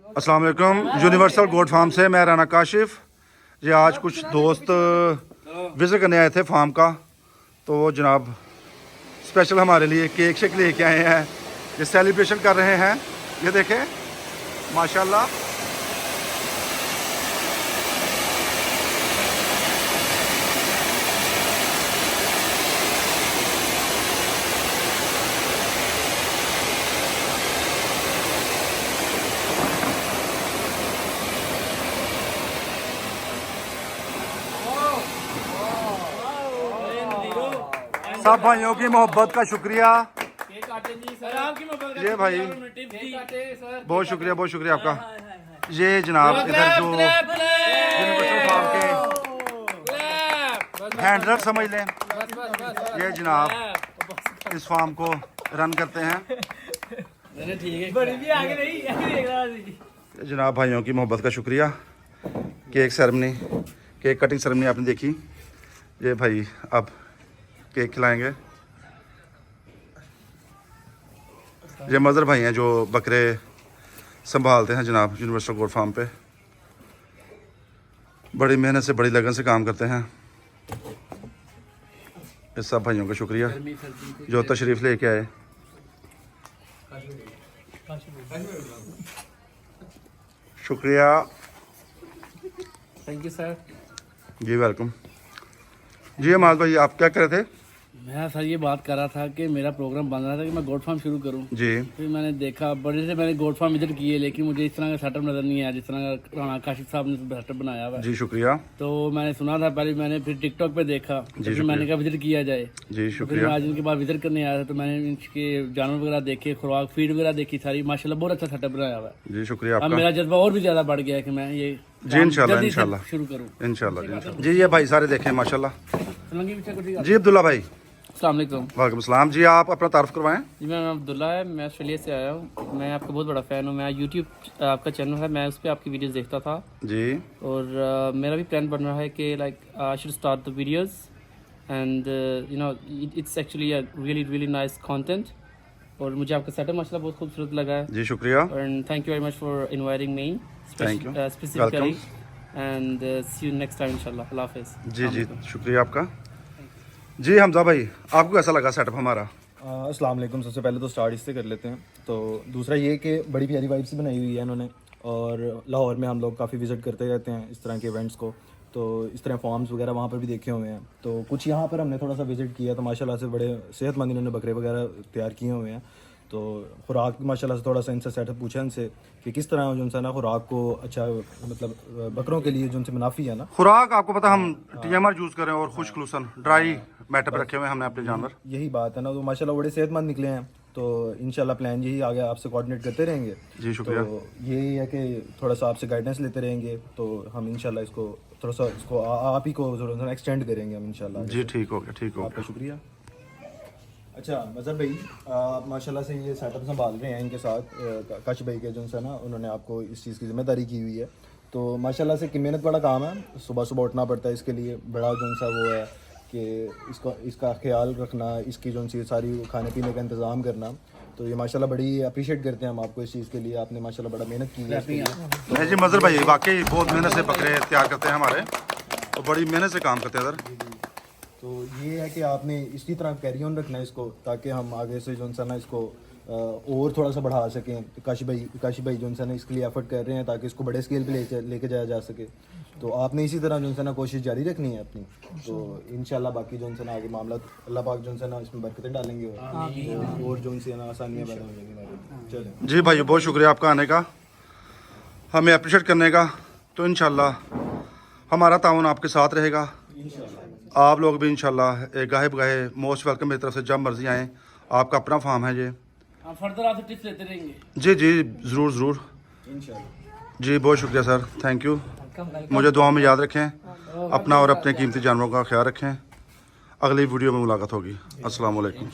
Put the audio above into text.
अस्सलाम वालेकुम। Universal goat farm से मैं राना काशिफ। ये आज कुछ दोस्त विज़िट करने आए थे फार्म का, तो वो जनाब स्पेशल हमारे लिए केक शेक लेके आए हैं। ये सेलिब्रेशन कर रहे हैं, ये देखें माशाल्लाह। सब भाइयों की मोहब्बत का शुक्रिया। ये भाई बहुत शुक्रिया आपका। ये जनाब इधर जो यूनिवर्सल फार्म के हैंडलर समझ लें, ये जनाब इस फार्म को रन करते हैं। जनाब भाइयों की मोहब्बत का शुक्रिया। Cake ceremony, cake cutting ceremony आपने देखी। ये भाई अब केक खिलाएंगे। ये मदर भाई हैं जो बकरे संभालते हैं जनाब यूनिवर्सल गोट फार्म पे। बड़ी मेहनत से, बड़ी लगन से काम करते हैं। इस सब भाइयों का शुक्रिया जो तशरीफ़ लेके आए। शुक्रिया, थैंक यू सर। जी वेलकम। जी अमाद भाई आप क्या कर रहे थे? मैं सर ये बात कर रहा था कि मेरा प्रोग्राम बन रहा था कि मैं गोट फार्म शुरू करूं। जी फिर मैंने देखा, बड़े से मैंने गोट फार्म विजिट किए, लेकिन मुझे इस तरह का सेटअप नज़र नहीं आया जिस तरह का राना काशिफ साहब ने सेटअप बनाया हुआ है। जी शुक्रिया। तो मैंने सुना था पहले, मैंने फिर टिकटॉक पे देखा, तो फिर मैंने कहा विजिट किया जाए। जी फिर शुक्रिया। मैं आज इनके बाद विजिट करने आया था, तो मैंने इनके जानवर वगैरह देखे, खुराक फीड वगैरह देखी सारी। माशाल्लाह बहुत अच्छा सेटअप बनाया हुआ है। जी शुक्रिया अब आपका। मेरा जज्बा और भी ज़्यादा बढ़ गया है कि मैं ये जी इंशाल्लाह जल्दी से इंशाल्लाह शुरू करूँ। इंशाल्लाह। जी ये भाई सारे देखें माशाल्लाह। जी जी अब्दुल्ला भाई। अस्सलाम वालेकुम। वालेकुम सलाम। जी आप अपना तारुफ करवाएं। जी मेरा नाम अब्दुल्ला है, मैं ऑस्ट्रेलिया से आया हूँ। मैं आपका बहुत बड़ा फ़ैन हूँ। मैं यूट्यूब आपका चैनल है, मैं उस पर आपकी वीडियोस देखता था। जी और मेरा भी प्लान बन रहा है कि like I should start the videos and you know it's actually a really nice content. और मुझे आपका सेटअप माशाल्लाह बहुत खूबसूरत लगा है। जी शुक्रिया। And thank you very much for inviting me Thank you. Specifically. And see you next time इंशाल्लाह। अल्लाह हाफिज़। जी जी शुक्रिया आपका। जी हमजा भाई आपको कैसा लगा सेटअप हमारा? अस्सलाम वालेकुम। सबसे पहले तो स्टार्ट इससे कर लेते हैं। तो दूसरा ये कि बड़ी प्यारी वाइब्स बनाई हुई है इन्होंने, और लाहौर में हम लोग काफ़ी विज़िट करते रहते हैं इस तरह के इवेंट्स को। तो इस तरह फॉर्म्स वगैरह वहाँ पर भी देखे हुए हैं। तो कुछ यहाँ पर हमने थोड़ा सा विज़िट किया, तो माशाल्लाह से बड़े सेहतमंद इन्होंने बकरे वगैरह तैयार किए हुए हैं। तो खुराक माशाल्लाह से थोड़ा सा इनसे सेटअप पूछा इनसे कि किस तरह जो है ना खुराक को अच्छा, मतलब बकरों के लिए जो उनसे मुनाफी है ना। खुराक आपको पता हम TMR यूज करें और खुशखलूसन ड्राई मैटर पे रखे हुए हैं हमने अपने जानवर। यही बात है ना। तो माशाल्लाह बड़े सेहतमंद निकले हैं। तो इंशाल्लाह प्लान यही आगे आपसे कोऑर्डिनेट करते रहेंगे। जी शुक्रिया। तो यही है कि थोड़ा सा आपसे गाइडेंस लेते रहेंगे। तो हम इंशाल्लाह इसको थोड़ा सा इसको आप ही को थोड़ा सा एक्सटेंड करेंगे हम इंशाल्लाह। जी ठीक हो गया, ठीक हो आपका गया। शुक्रिया। अच्छा मज़हर भाई, आप माशाल्लाह से ये सेटअप संभाल रहे हैं इनके साथ। कश भाई के जो है ना, उन्होंने आपको इस चीज़ की जिम्मेदारी की हुई है। तो माशाल्लाह से कि मेहनत बड़ा काम है, सुबह सुबह उठना पड़ता है इसके लिए। बड़ा जो सा वो है कि इसका ख्याल रखना, इसकी जो सी सारी खाने पीने का इंतज़ाम करना। तो ये माशाल्लाह बड़ी अप्रिशिएट करते हैं हम आपको इस चीज़ के लिए। आपने माशाल्लाह बड़ा मेहनत की है इसके लिए। नहीं जी मजर भाई वाकई बहुत मेहनत से बकरे तैयार करते हैं हमारे, और बड़ी मेहनत से काम करते हैं सर। तो ये है कि आपने इसी तरह कैरी ऑन रखना है इसको, ताकि हम आगे से जो है ना इसको और थोड़ा सा बढ़ा सकें। काशी भाई जो है ना इसके लिए एफर्ट कर रहे हैं ताकि इसको बड़े स्केल पे लेके जाया जा सके। तो आपने इसी तरह जो है ना कोशिश जारी रखनी है अपनी। तो इंशाल्लाह बाकी जो है ना आगे मामला अल्लाह पाक जो है ना इसमें बरकतें डालेंगे, और जो है ना आसानियाँ पैदा हो जाएंगी। चलें जी भाई बहुत शुक्रिया आपका आने का, हमें अप्रिशिएट करने का। तो इंशाल्लाह हमारा ताउन आपके साथ रहेगा। आप लोग भी इंशाल्लाह गाहे बगाहे मोस्ट वेलकम मेरी तरफ से, जब मर्जी आएँ। आपका अपना फार्म है ये। फर्दर आपसे टिप्स लेते रहेंगे। जी जी ज़रूर इंशाल्लाह। जी बहुत शुक्रिया सर, थैंक यू। मुझे दुआ में याद रखें, अपना और अपने कीमती जानवरों का ख्याल रखें। अगली वीडियो में मुलाकात होगी। अस्सलाम वालेकुम।